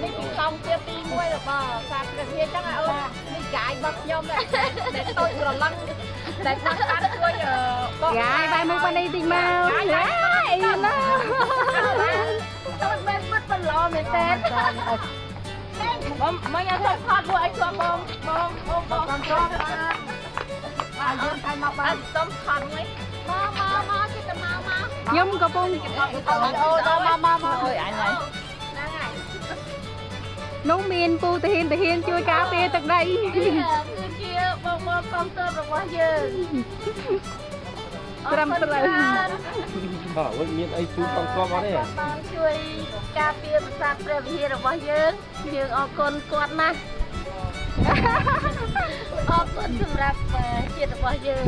นี่ปีตองเตี้ยปีมวยหรือเปล่าสามกระเทียมจังนี่กายบักยมเลยเด็กตัวกระลังเด็กนักการช่วยกายใบมุกมันได้จริงมั้ยกายนะตัวเป็นมัดเป็นล้อเหมือนเต้นไม่ยังต้องพอดด้วยไอ้ตัวบองยืนใครมาบ้านต้มขันไหมมาจิตมายมกระปุกมาเฮ้ยอะไรน้องมีนปูตะเฮียนช่วยกาเฟ่ตักได้คือเชียร์บองคอมเตอร์บอกว่าเยอะกรำตรึงว่ามีไอ้ชูกองมาเนี่ยช่วยกาเฟ่ภาษาเปรย์เฮียบอกว่าเยอะออกคนกวดนะออกคนสำหรับเชียร์บอกว่าเยอะ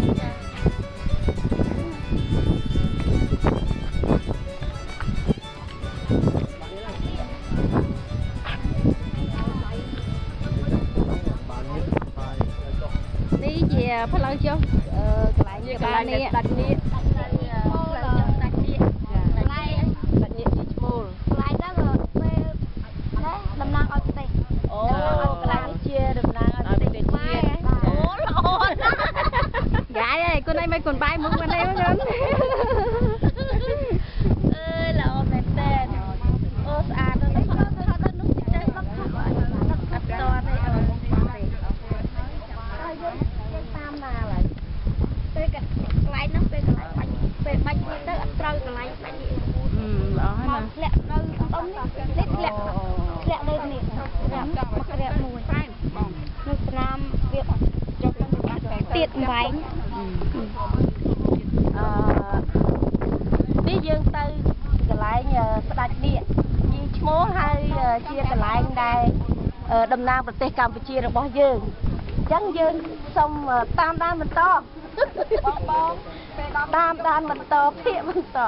พลังเจ้ากลายnhư cái này đặt ní đặt ní đi mồi lại đó rồi đấy đầm nang ở đây cái này chia đầm nang ở đây chia lộn gái ơi con này mấy con bay muốn con đây mới lớn ơi lộn mệt tên ô à nó nút chết nó to này lại nó về lại bánh về bánh tới trâu cái lại bánh đó mà lẹ trâu ông lẹ lẹ lên nè lẹ lẹ mùi nước Nam Việt tiệt bánh đi dương tư cái lại nhờ đặt điện đi mố hay chia cái lại đây đầm Namประเทศ Campuchia របស់យើងចឹងយើងសុំតាមដានបន្តតាមដានបន្តភាគបន្ត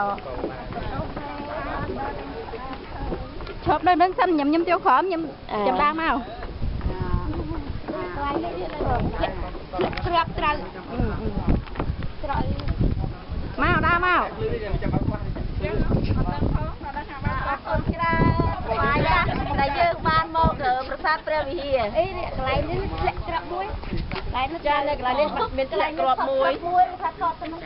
ឈប់នៅនឹងសិនញ៉ាំចូលក្រោមញ៉ាំចាំដើមមកខ្លាំងនេះស្រាប់ត្រូវមកដើមមកអរគុណច្រើនបាយតែយើងបានមកប្រាសាទព្រះវិហារអីនេះកន្លែងនេះធ្លាក់ក្របមួយតែនោះចានៅកន្លែងនេះមានធ្លាក់ក្របមួយថាកត់ទៅនឹង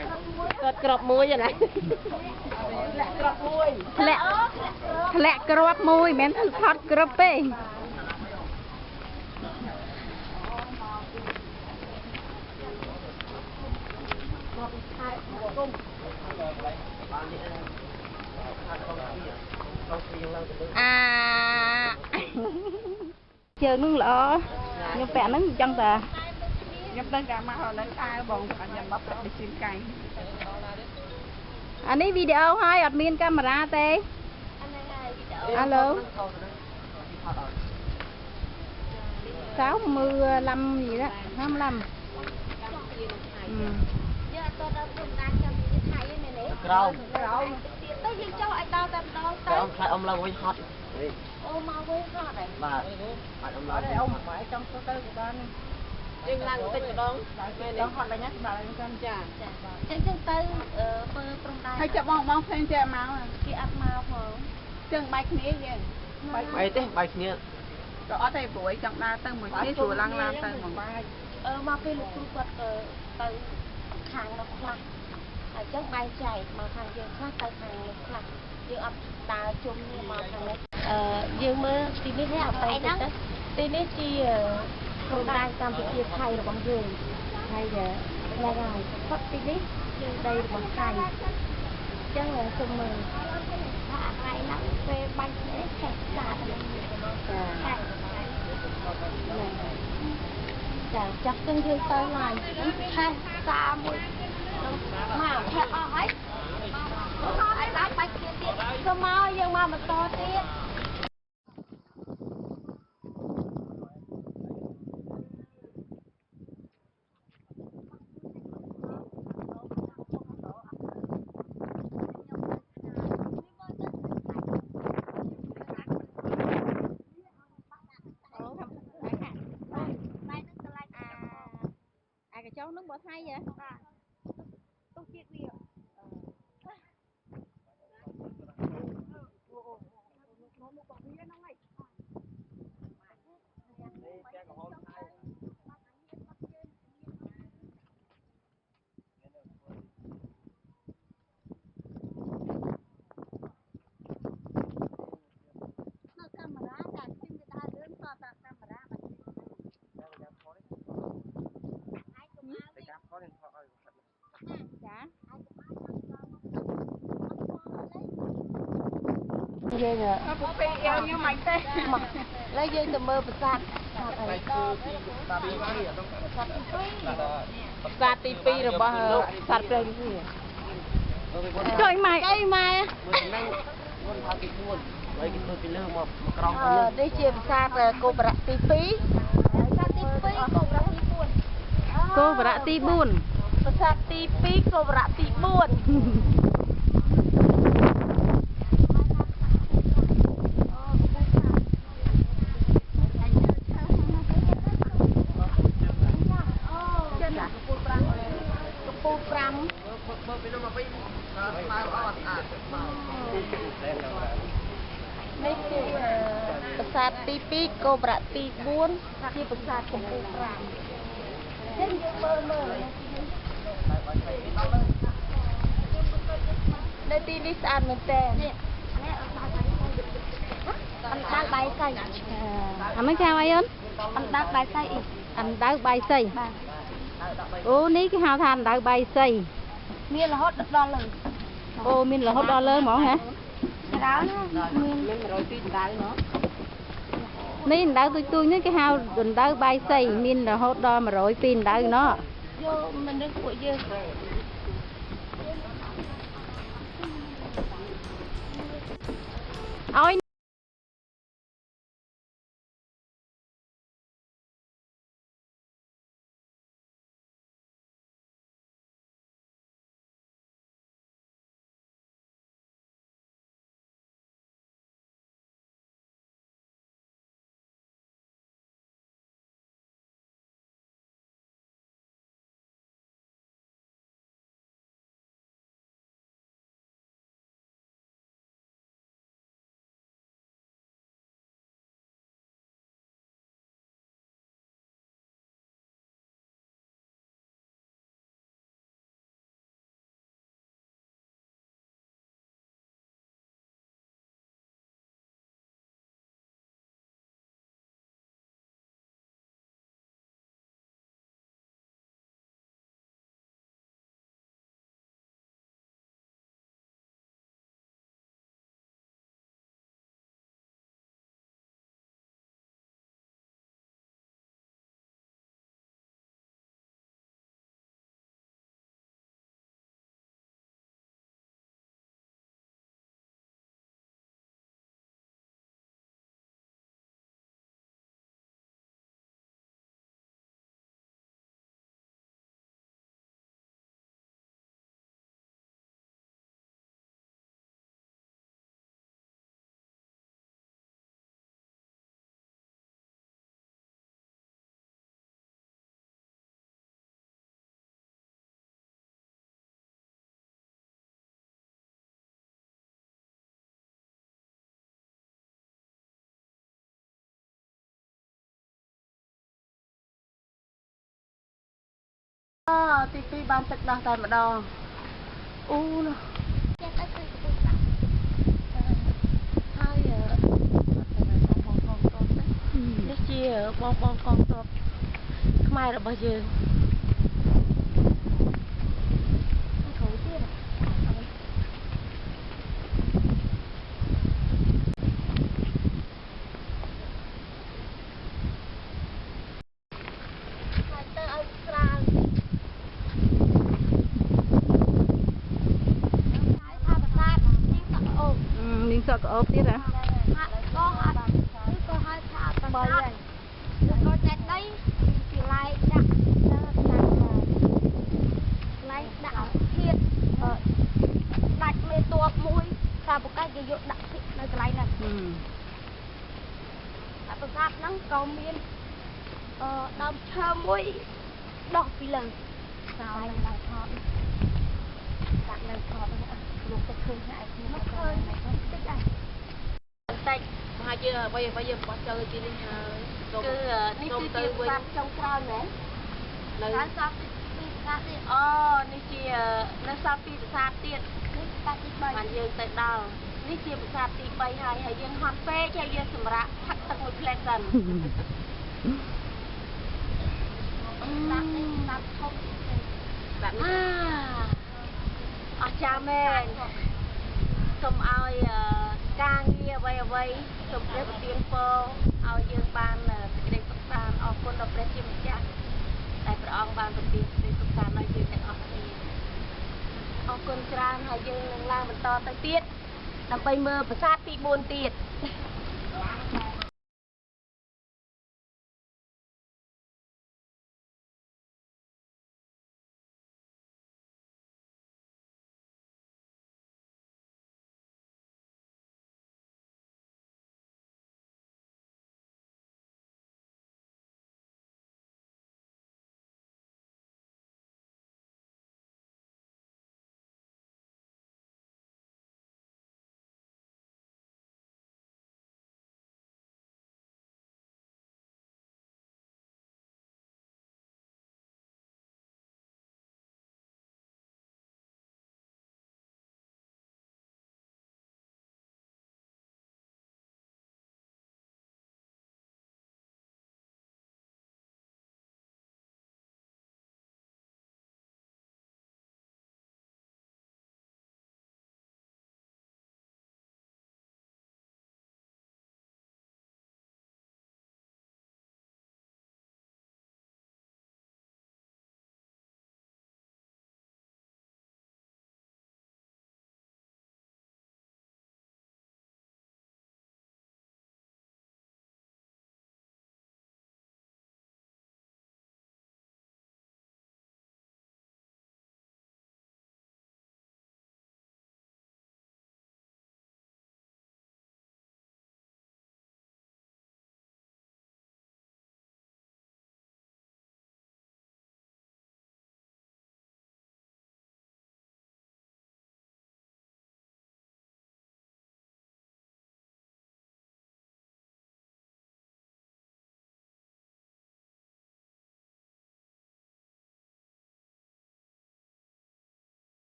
ក្របមួយហ្នឹងណាធ្លាក់ក្របមួយធ្លាក់ក្របមួយមិនមែនថតក្របទេchờ nướng lỡ nhưng bẹ nướng chân ta nhập lên cả mà họ lấy tay bọn nhầm bắp đi xin cay anh ấy video hai admin camera tê alo 65 gì đó 25 Rau tới dương cho anh đau tâm đau tới ông lâu với hot ô mau với hot này mà ông lâu đây ông phải trong số tư của con dương lăng tinh của con con hot là nhá bà là con chà chân tư bơ trong đây hay chợ bong phèn chợ máu kia ăn máu không chân bạch nía vậy bay thế bay kia rồi ở đây buổi trong đa tân một cái chùa lăng lam tân một bay mà cái lục trung quật từ hàng nó khăn chắc bay chạy mà thằng dương khác tới hàng lục khăn dương ập ta chung nhưng mà thằng này dương mơ tí nít hẹp tay đó tí nít chi trong đây Campuchia Thái rồi bằng dương ហើយឡើងហើយផុតពីនេះគឺដីរបស់ថៃអញ្ចឹងសូមមើលថាអាក្រៃណាស់ពេលបាញ់នេះឆេះស្អាតចាចាចាប់ជើងយើងទៅឡើងឆេះសាមួយមកឆេះអស់ហើយឲ្យដល់បាច់ទៀតសូមមកយើងមកបន្តទៀតកញ្ចក់នឹងបើថៃហ៎បាទទុកទៀតវាកាមេរ៉ាតែជិះទៅដើររឿងតតាកាមេរ៉ាបាទចាយើងពេលយើងមិនទេឡើយយើងទៅមើលប្រាសាទប្រាសាទទី2របស់សត្វព្រះវិហារចុយម៉ែអីម៉ែនេះជាប្រាសាទគោបរៈទី2ប្រាសាទទី2គោបរៈទី4គោបរៈទី4ប្រាសាទទី2គោបរៈទី4នេះជាប្រាសាទទី2គោបរៈទី4ជាប្រាសាទកំពូល5ចឹងយើងមើលនៅទីនេះស្អាតមែនតើអណ្ដើកបាយសៃអាមិនគេហៅអីអូនអណ្ដើកបាយសៃអណ្ដើកបាយសៃអូនេះគេហៅថាអណ្ដើកបាយសៃមានរហូតដល់លើអូមានរហូតដល់លើហ្មងហ៎ច្រើនមាន100 2ដៅហ៎នេះដៅទូចនេះគេហៅដៅបាយសៃមានរហូតដល់100 2ដៅណោះយកមនុស្សពួកយើងឲ្យទី2បានទឹកដោះតែម្ដងអូនោះចេះទៅគឺកំពុងដាក់ហើយនេះជាបងកងទ័ពខ្មែររបស់យើង អូបទៀតហ៎ ហាក់ក៏ហាក់គឺក៏ហាក់ថាអត់បើហើយក៏តែដៃពីឡាយដាក់ដល់តាមឡាយដាក់ទៀតដាច់មេតបមួយថាបកាយគេយកដាក់ពីនៅកន្លែងហ្នឹងអាប្រាសាទហ្នឹងក៏មានដើមឈើមួយដោះពីលើសោយដល់ថតដាក់នៅថតហ្នឹងលោកទៅឃើញហើយមកឃើញតិចដែរតិចមហាយើងអ្វីយើងបោះចូលទីនេះហើយគឺនេះគឺជាប្រាសាទចុងក្រោយមែននៅសាប់ពីប្រាសាទទៀតអូនេះជានៅសាប់ពីប្រាសាទទៀតនេះប្រាសាទទី3បានយើងទៅដល់នេះជាប្រាសាទទី3ហើយយើងហត់ពេកហើយយើងសម្រាប់ផឹកទឹកមួយផ្លែសិនដាក់នេះដាក់ធំដាក់នេះអស្ចារ្យមែនសូមឲ្យការងារអ្វីសូមព្រះប្រទានពរឲ្យយើងបានសេចក្តីសុខសាន្តអរគុណដល់ព្រះជាម្ចាស់ដែលព្រះអង្គបានប្រទានសេចក្តីសុខសាន្តដល់យើងទាំងអស់គ្នាអរគុណច្រើនហើយយើងនឹងឡើងបន្តទៅទៀតដើម្បីមើលប្រាសាទទី4ទៀត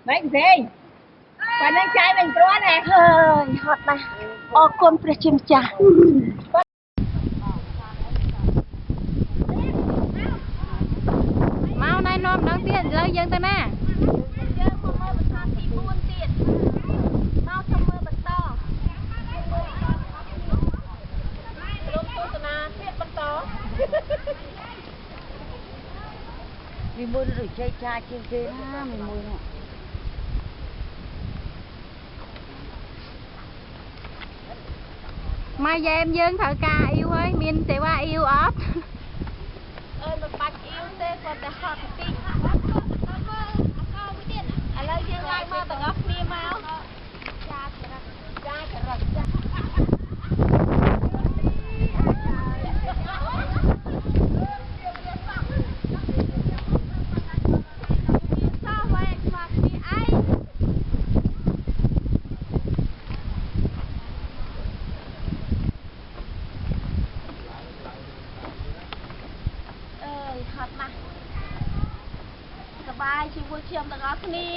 mấy gì và nên trai mình có nè hơi hot này ô con pre chim cha mau này nôm đăng tiền rơi dân ta nè vì mua được chơi cha trên kia mình mua nè mai giờ em dương thợ ca yêu ơi miền tây qua yêu ớt ơi mà bạch yêu tê còn để họ tí à lâu dương lại mà tao ấp mi máu hot màสบายชีวิตเชื่อมต่างกันนี่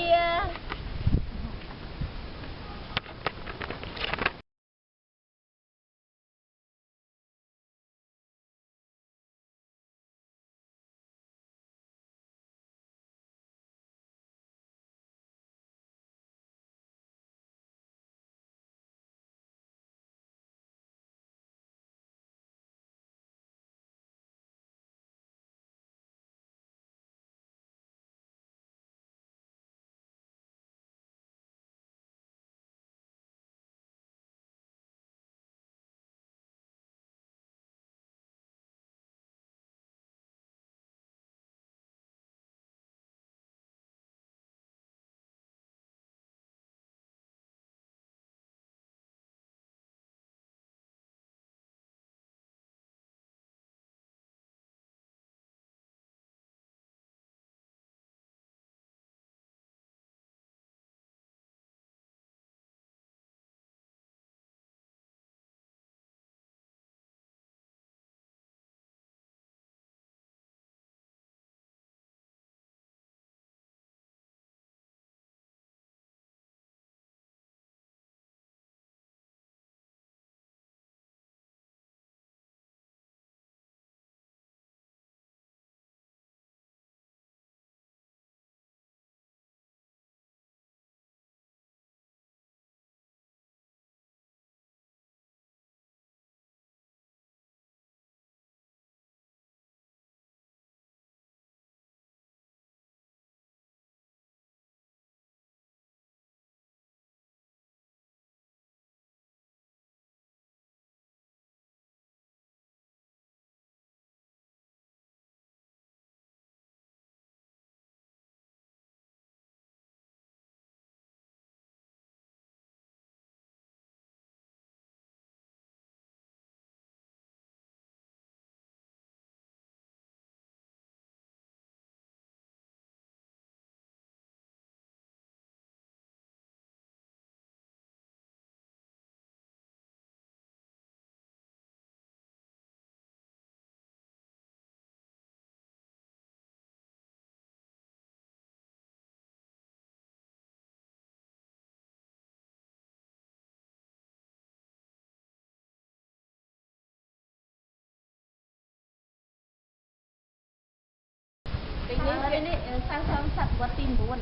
นี่สร้างสัตว์วัดตีนบุญ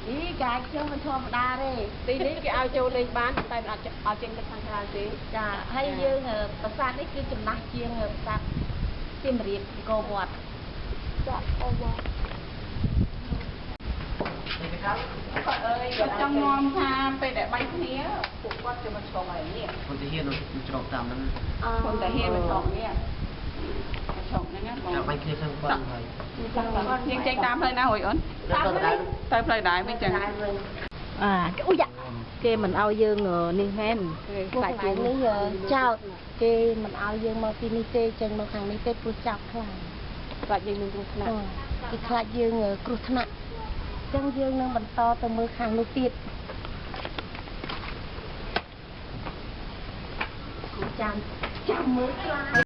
นี่กายเชื่อมันธรรมดาเลยตีนี้ก็เอาโจเลยบ้านแต่เอาจริงเป็นทางการสิจะให้ยืงประสาทนี่คือจุดนักเชียงประสาทเต็มเรียบโกบดจะโกบดtrong ngon thaไปแต่ใบเนี้ยปลูกวัดจะมาชมอะไรเนี่ยคนที่เฮียนมันจบตามนั้นคนแต่เฮียนมันชมเนี่ยชมนั่นไง จะไปเคลียร์ทั้งวันเลยยังใจตามเลยนะหอยอ้นตามเลยได้ไม่จังอุ้ยdạ kê mình ao dương niên hem phải chuyệnนี้เจ้า kê mình ao dương mà pin tê chân mà hàng này tê phu chọc là và dương mình cũng nặng cái khai dương cột nặng chân dương năng bắn to từ mưa hàng nô tiệt ចាំមើលខ្លាយ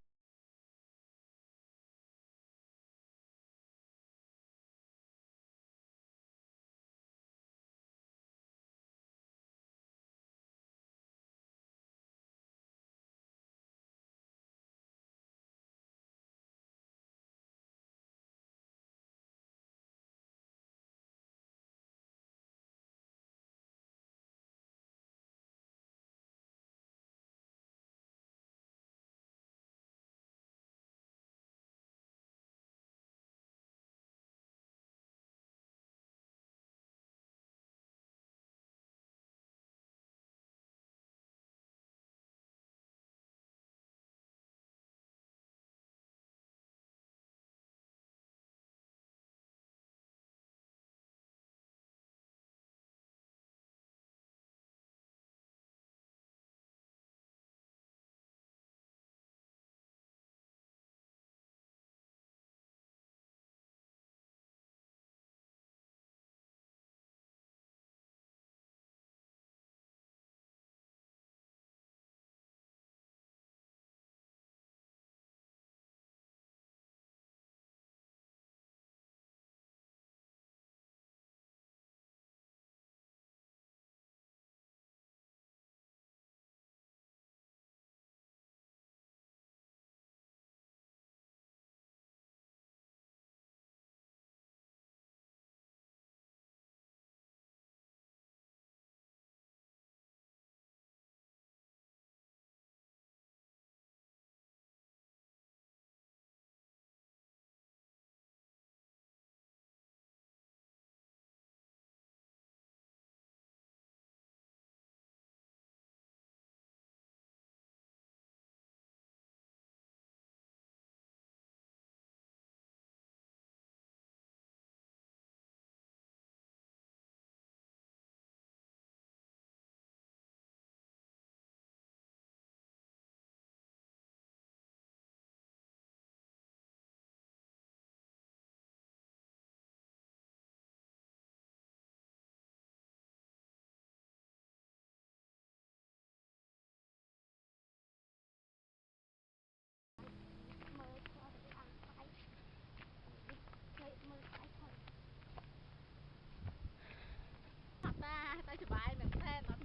តែសុបាយមែនទេអត់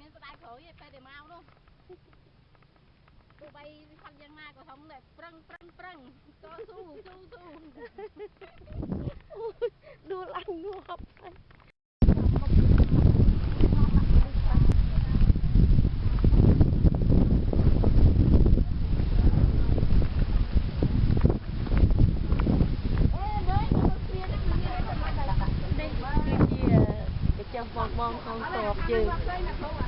មានស្ដាយក្រោយទេពេលដែលមកនោះទោះបីខំយ៉ាងណាក៏ធំដែរប្រឹងតស៊ូដួលអញងាប់បងកូនស្របយើង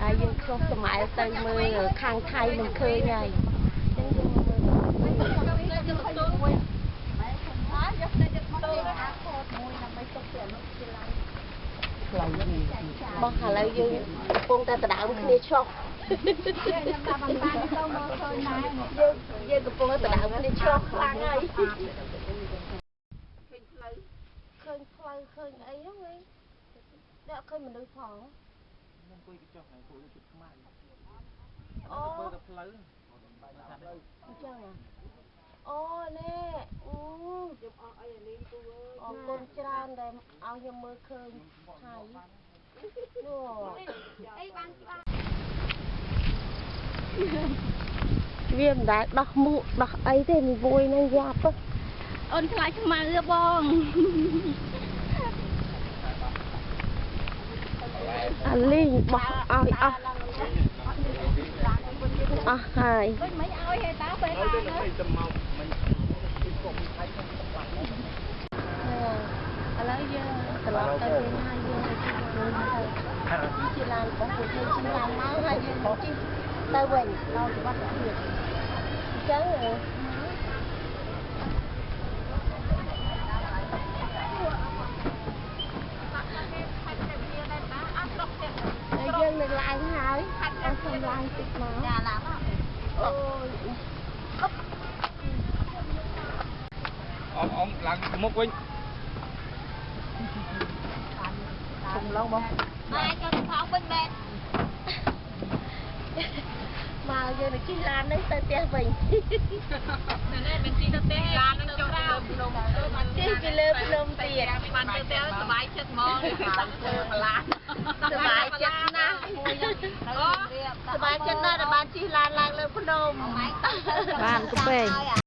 ហើយយើងឆ្លោះសម័យទៅមើលខាងថៃមិនឃើញហើយចឹងយើងមើលបងឥឡូវយើងកំពុងតែដណ្ដើមគ្នាឆ្លោះយើងកំពុងតែដណ្ដើមគ្នាឆ្លោះខ្លាំងហើយឃើញផ្លូវឃើញអីហ្នឹងឯងអ្នកឃើញមនុស្សផងខ្ញុំអង្គុយកញ្ចក់ហ្នឹងពួកជិតខ្មៅអូមើលទៅផ្លូវអញ្ចឹងអូនេះខ្ញុំអស់អីអានេះពូអើយអរគុណច្រើនដែលឲ្យខ្ញុំមើលឃើញហើយនោះអីបានច្បាស់វាមិនដែលដោះមួកដោះអីទេមួយនឹងយ៉ាប់អូនខ្លាចខ្មៅបងអាលីងបោះឲ្យអស់ហើយមិនឲ្យហេតាពេលណាឥឡូវយើងត្រឡប់ទៅវិញហើយយើងទៅជិះឡានរបស់ពួកយើងជិះឡានមកហើយយើងជិះទៅវិញដល់សុវត្ថិភាពអញ្ចឹងយើងនៅឡើងហើយអត់សំឡាញ់តិចមកចាឡើងអូយអងឡើងមុខវិញខ្ញុំឡើងមកបាយចូលទៅផងវិញមែន មកយើងនឹងជិះឡាននឹងទៅផ្ទះវិញ នេះមិនជីទៅទេឡាននឹងចូលទៅភ្នំ ជិះពីលើភ្នំទៀត បានទៅផ្ទះសុបាយចិត្តហ្មងតាមធ្វើបឡាន សប្បាយចិត្តណាស់សប្បាយចិត្តណាស់ដែលបានជិះឡានឡើងលើភ្នំបានទៅពេក